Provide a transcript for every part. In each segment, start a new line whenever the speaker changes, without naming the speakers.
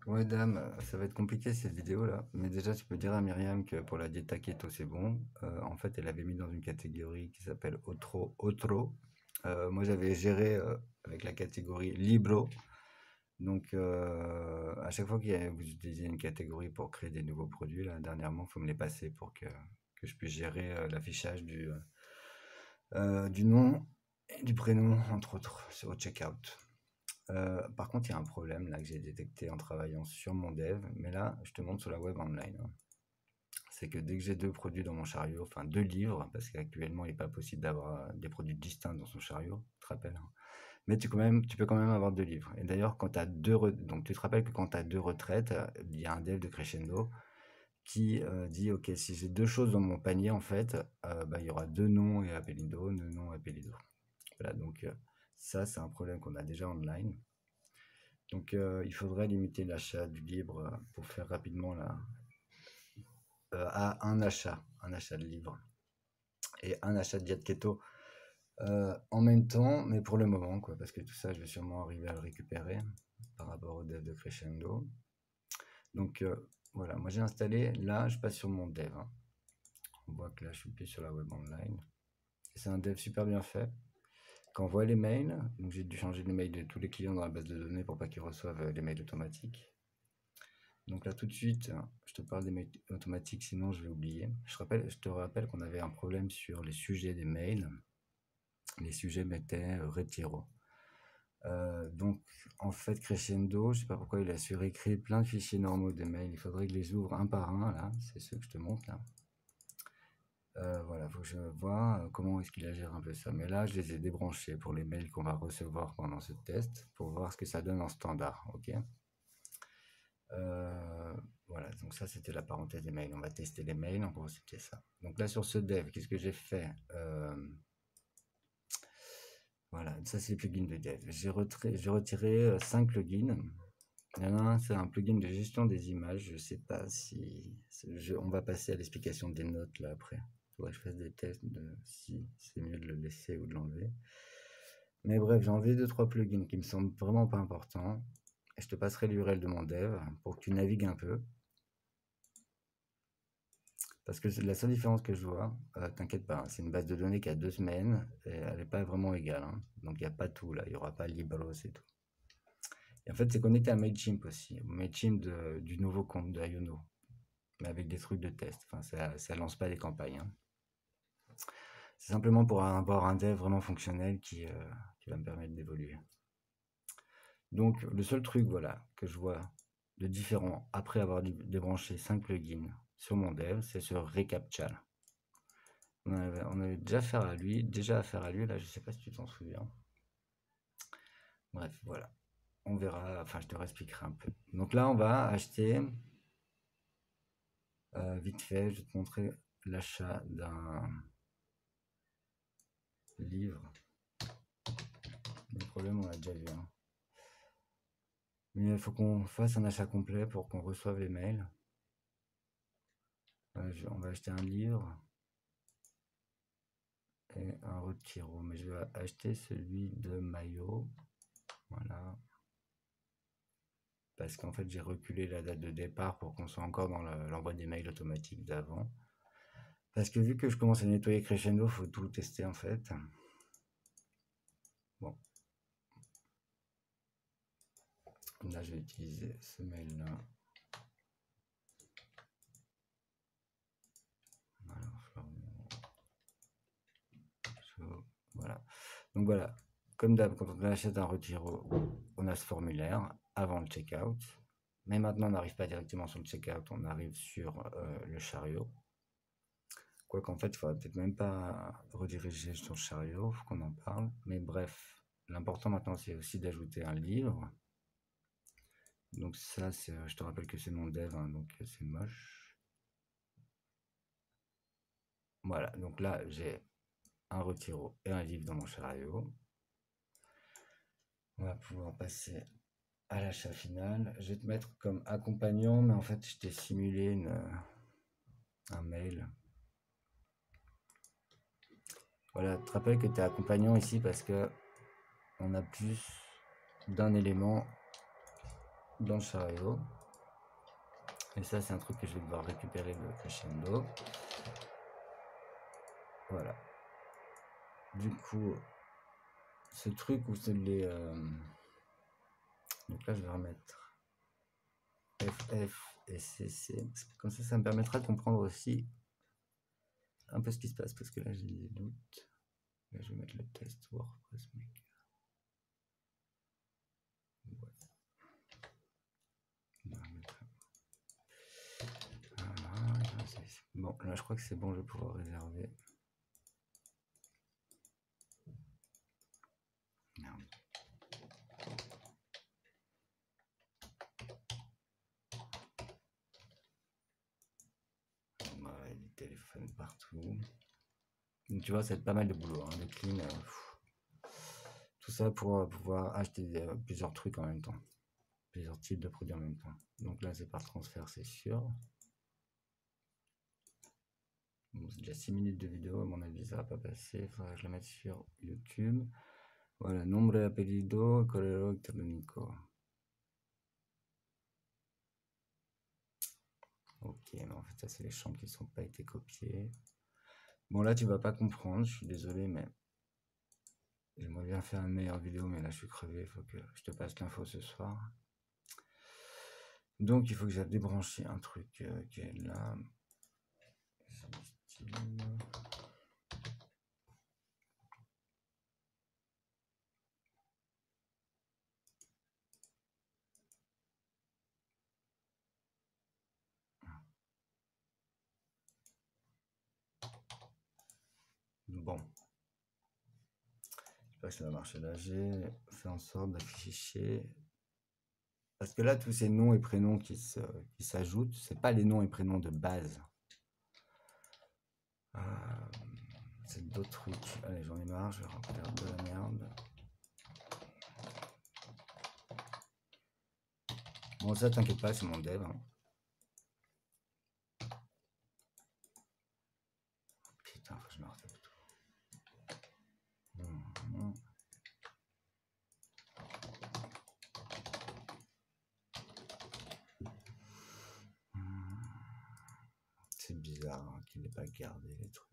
Ouais, dame, ça va être compliqué cette vidéo là, mais déjà tu peux dire à Myriam que pour la diète keto c'est bon. En fait, elle avait mis dans une catégorie qui s'appelle Otro. Moi j'avais géré avec la catégorie Libro. Donc à chaque fois vous utilisez une catégorie pour créer des nouveaux produits, là, dernièrement, il faut me les passer pour que je puisse gérer l'affichage du nom et du prénom, entre autres, sur au checkout. Par contre, il y a un problème là que j'ai détecté en travaillant sur mon dev, mais là, je te montre sur la web online, hein. C'est que dès que j'ai deux produits dans mon chariot, enfin deux livres, parce qu'actuellement il n'est pas possible d'avoir des produits distincts dans son chariot, tu te rappelles, hein. Mais tu peux quand même avoir deux livres. Et d'ailleurs, quand tu as donc tu te rappelles que quand tu as deux retraites, il y a un dev de Crescendo qui dit, ok, si j'ai deux choses dans mon panier, en fait, bah, il y aura deux noms et appellido, deux noms et appellido. Voilà, donc ça, c'est un problème qu'on a déjà online. Donc, il faudrait limiter l'achat du livre pour faire rapidement à un achat de livre et un achat de diète keto en même temps, mais pour le moment, quoi, parce que tout ça, je vais sûrement arriver à le récupérer par rapport au dev de Crescendo. Donc, voilà, moi j'ai installé, là, je passe sur mon dev, hein. On voit que là, je suis plus sur la web online. C'est un dev super bien fait. Quand on voit les mails, donc j'ai dû changer les mails de tous les clients dans la base de données pour pas qu'ils reçoivent les mails automatiques. Donc là tout de suite, je te parle des mails automatiques, sinon je vais oublier. Je te rappelle qu'on avait un problème sur les sujets des mails. Les sujets mettaient retiro. Donc en fait Crescendo, je sais pas pourquoi il a su réécrire plein de fichiers normaux des mails. Il faudrait que je les ouvre un par un là. C'est ceux que je te montre là. Voilà, faut que je vois comment est-ce qu'il a géré un peu ça. Mais là, je les ai débranchés pour les mails qu'on va recevoir pendant ce test pour voir ce que ça donne en standard. Ok. Euh, voilà, donc ça c'était la parenthèse des mails. On va tester les mails, en gros c'était ça. Donc là sur ce dev, qu'est-ce que j'ai fait? Voilà, ça c'est les plugins de dev. J'ai retiré 5 plugins. Il y en a un, c'est un plugin de gestion des images. Je sais pas si on va passer à l'explication des notes là après. Il faudrait que je fasse des tests de si c'est mieux de le laisser ou de l'enlever. Mais bref, j'ai enlevé 2-3 plugins qui me semblent vraiment pas importants. Et je te passerai l'URL de mon dev pour que tu navigues un peu. Parce que la seule différence que je vois, t'inquiète pas, hein, c'est une base de données qui a 2 semaines et elle n'est pas vraiment égale, hein. Donc il n'y a pas tout là, il n'y aura pas Libros et tout. Et en fait, c'est connecté à Mailchimp aussi, Mailchimp du nouveau compte de Iono, mais avec des trucs de test. Enfin, ça lance pas des campagnes, hein. C'est simplement pour avoir un dev vraiment fonctionnel qui va me permettre d'évoluer. Donc le seul truc voilà, que je vois de différent après avoir débranché 5 plugins sur mon dev, c'est ce reCAPTCHA. On avait déjà affaire à lui, là, je sais pas si tu t'en souviens. Bref, voilà. On verra, enfin, je te réexpliquerai un peu. Donc là, on va acheter, vite fait, je vais te montrer l'achat d'un livre. Le problème, on l'a déjà vu, hein. Mais il faut qu'on fasse un achat complet pour qu'on reçoive les mails. On va acheter un livre et un retiro. Mais je vais acheter celui de Mayo. Voilà. Parce qu'en fait, j'ai reculé la date de départ pour qu'on soit encore dans l'envoi des mails automatiques d'avant. Parce que vu que je commence à nettoyer Crescendo, faut tout tester en fait. Bon, là je vais utiliser ce mail là. Voilà. Donc voilà, comme d'hab, quand on achète un retiro, on a ce formulaire avant le checkout. Mais maintenant, on n'arrive pas directement sur le checkout, on arrive sur le chariot. Quoi qu'en fait, il faudrait peut-être même pas rediriger sur le chariot, faut qu'on en parle. Mais bref, l'important maintenant, c'est aussi d'ajouter un livre. Donc ça, je te rappelle que c'est mon dev, hein, donc c'est moche. Voilà, donc là, j'ai un retiro et un livre dans mon chariot. On va pouvoir passer à l'achat final. Je vais te mettre comme accompagnant, mais en fait, je t'ai simulé un mail. Voilà, tu te rappelles que tu es accompagnant ici parce que on a plus d'un élément dans le chariot. Et ça, c'est un truc que je vais devoir récupérer de Crescendo. Voilà. Du coup, ce truc où c'est les... Donc là, je vais remettre FF et CC. Comme ça me permettra de comprendre aussi un peu ce qui se passe. Parce que là, j'ai des doutes. Là, je vais mettre le test WordPress Maker. Ouais. Bon, là, je crois que c'est bon, je vais pouvoir réserver. Merde. Ouais, des téléphones partout. Donc, tu vois, ça va être pas mal de boulot, hein, de clean. Tout ça pour pouvoir acheter plusieurs trucs en même temps. Plusieurs types de produits en même temps. Donc là, c'est par transfert, c'est sûr. Bon, c'est déjà 6 minutes de vidéo, à mon avis, ça va pas passer. Il faudra que je la mette sur YouTube. Voilà, nombre de apellido, correo electrónico. Ok, mais en fait, ça, c'est les champs qui ne sont pas été copiés. Bon, là, tu vas pas comprendre, je suis désolé, mais j'aimerais bien faire une meilleure vidéo, mais là, je suis crevé. Il faut que je te passe l'info ce soir. Donc, il faut que j'aille débrancher un truc qui est là. Bon, je sais pas si ça va marcher là. J'ai fait en sorte d'afficher. Parce que là, tous ces noms et prénoms qui s'ajoutent, c'est pas les noms et prénoms de base. C'est d'autres trucs. Allez, j'en ai marre, je vais remplir de la merde. Bon, ça, t'inquiète pas, c'est mon dev. Hein. Putain, faut que je me retape tout. C'est bizarre hein, qu'il n'ait pas gardé les trucs.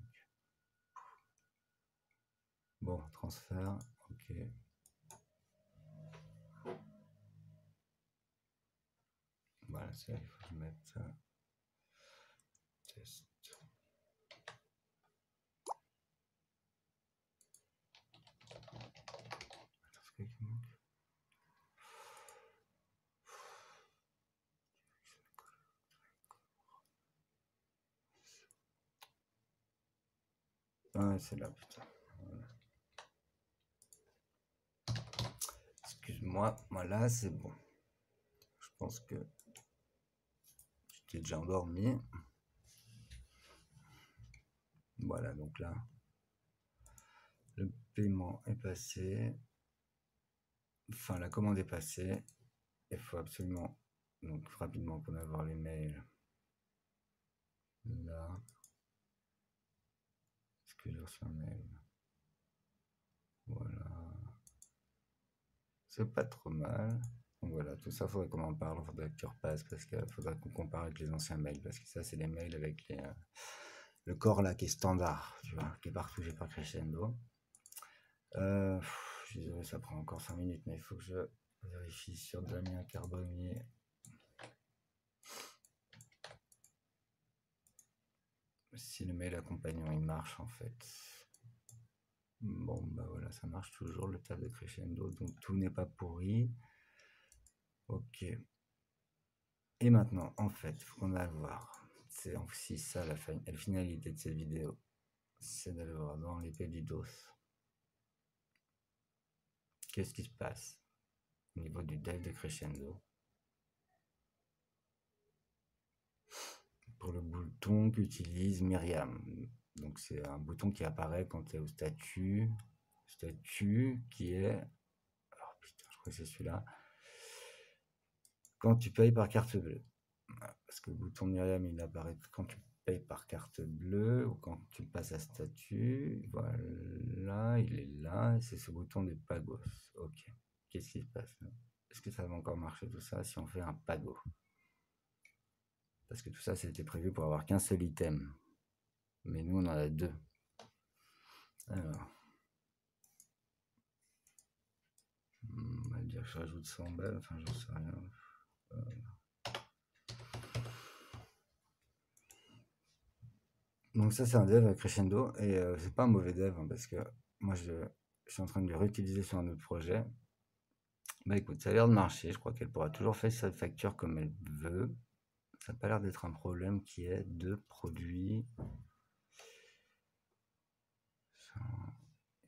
Bon, transfert, ok. Voilà, ça, il faut que je mette ça. Test. Attends, c'est quoi qui manque? Ah, c'est là, putain. Voilà. Excuse-moi, voilà, c'est bon. Je pense que tu t'es déjà endormi. Voilà, donc là, le paiement est passé. Enfin, la commande est passée. Il faut absolument, donc rapidement, qu'on avoir les mails. Là. Est-ce que j'ai reçu un mail? Voilà. C'est pas trop mal. Donc voilà, tout ça, faudrait qu'on en parle, faudrait que tu repasses, parce qu'il faudrait qu'on compare avec les anciens mails, parce que ça, c'est les mails avec le corps là qui est standard, tu vois, qui est partout, j'ai pas Crescendo. Je suis désolé, ça prend encore 5 minutes, mais il faut que je vérifie sur Damien Carbonnier. Si le mail accompagnant il marche en fait. Bon bah voilà, ça marche toujours le tab de Crescendo, donc tout n'est pas pourri. Ok. Et maintenant, en fait, il faut qu'on aille voir. C'est aussi ça la finalité de cette vidéo. C'est d'aller voir dans les pedidos. Qu'est-ce qui se passe au niveau du dev de Crescendo pour le bouton qu'utilise Myriam. Donc c'est un bouton qui apparaît quand tu es au statut. Statut qui est... Oh putain, je crois que c'est celui-là. Quand tu payes par carte bleue. Parce que le bouton Myriam, il apparaît quand tu payes par carte bleue ou quand tu passes à statut. Voilà, il est là. C'est ce bouton des pagos. Ok. Qu'est-ce qui se passe là? est-ce que ça va encore marcher tout ça si on fait un pago? Parce que tout ça, c'était prévu pour avoir qu'un seul item. Mais nous, on en a deux. Alors, on va dire que je rajoute 100 balles, enfin, j'en sais rien. Donc ça, c'est un dev crescendo, et c'est pas un mauvais dev, hein, parce que moi, je suis en train de le réutiliser sur un autre projet. Bah écoute, ça a l'air de marcher, je crois qu'elle pourra toujours faire sa facture comme elle veut. Ça n'a pas l'air d'être un problème qui est de produits.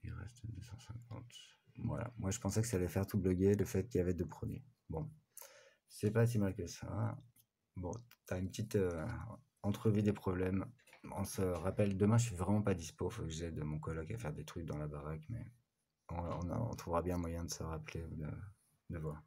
Il reste 250. Voilà, moi je pensais que ça allait faire tout bugger le fait qu'il y avait deux produits. Bon, c'est pas si mal que ça. Bon, t'as une petite entrevue des problèmes. On se rappelle, demain je suis vraiment pas dispo, faut que j'aide mon coloc à faire des trucs dans la baraque, mais on trouvera bien moyen de se rappeler ou de voir.